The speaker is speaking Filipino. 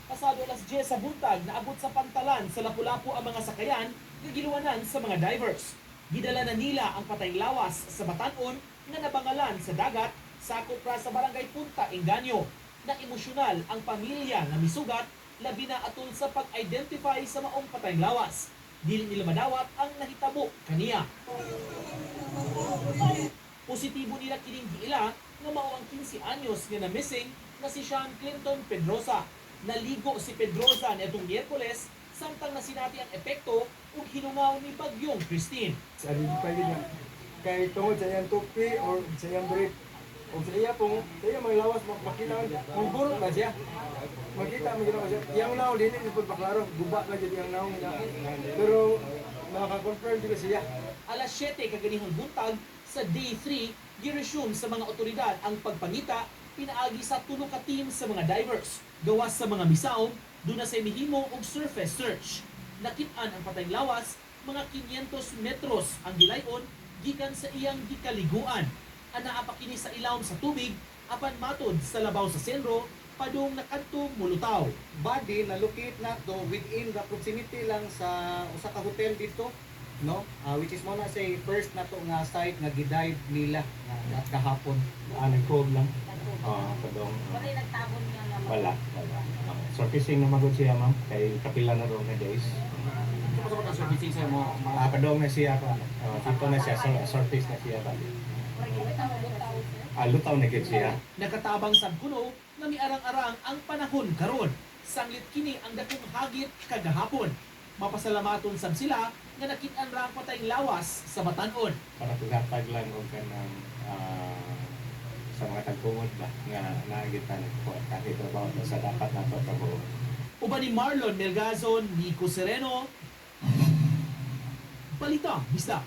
Pasado alas 10 sa buntag, naabot sa pantalan sa Lapu-Lapu ang mga sakayan na giluwanan sa mga divers. Gidala na nila ang patayng lawas sa Batanon na nabangalan sa dagat sakop ra sa barangay Punta Engaño. Na emosyonal ang pamilya na misugat labi na atol sa pag-identify sa maong patayng lawas. Dili nila madawat ang nahitabo kaniya. Positibo nila kining giila nga mao ang 15 anyos nga na missing na si Sean Clinton Pedrosa. Naligo si Pedrosa nitong Miyerkules samtang nasinati ang epekto ug hinungaw ni Bagyong Christine. Sa pwede niya kay tungod sa iyang tupi or sa iyang brief o sa iya pong sa iya mga lawas makita kung burot ba siya makita mo ginawa siya iyang naw dili ni pud baklaro guba na jud iyang naw niya pero naka-confirm juga siya. Alas 7 kaganihon buntag sa day 3 giresume sa mga otoridad ang pagpangita pinaagi sa tulo ka team sa mga divers gawas sa mga misaog duna sa mihimo og surface search. Nakit-an ang patayng lawas mga 500 metros ang gilayon gikan sa iyang gikaliguan. Anaa pa kini sa ilawom sa tubig apan matod sa labaw sa sentro padung nakadtong mulutaw. Body na locate na to within the proximity lang sa usa ka hotel dito, no, which is mo na say first na to nga site nga gidive nila nga kahapon. Nag-code lang. Kadong. Wala nagtabon niya naman. Wala. Surfacing na magod siya, ma'am. Kay kapila na ron na days. Sa mga surfacing sa mo Kadong na siya pa. Dito na siya. Surface na siya. Lutaw na gid siya. nakatabang sad kuno nga miarang-arang ang panahon karon. Sanglit kini ang dakong hagit kagahapon. Mapasalamaton sad sila nga nakit-an ra ang patayng lawas sa Batanon. Para tugatag lang o kanang sa mga tagtungod ba nga nagitan ko kahit trabaho sa dapat na to trabaho. Uban ni Marlon Melgazon, Nico Sereno. Balita, Bisda.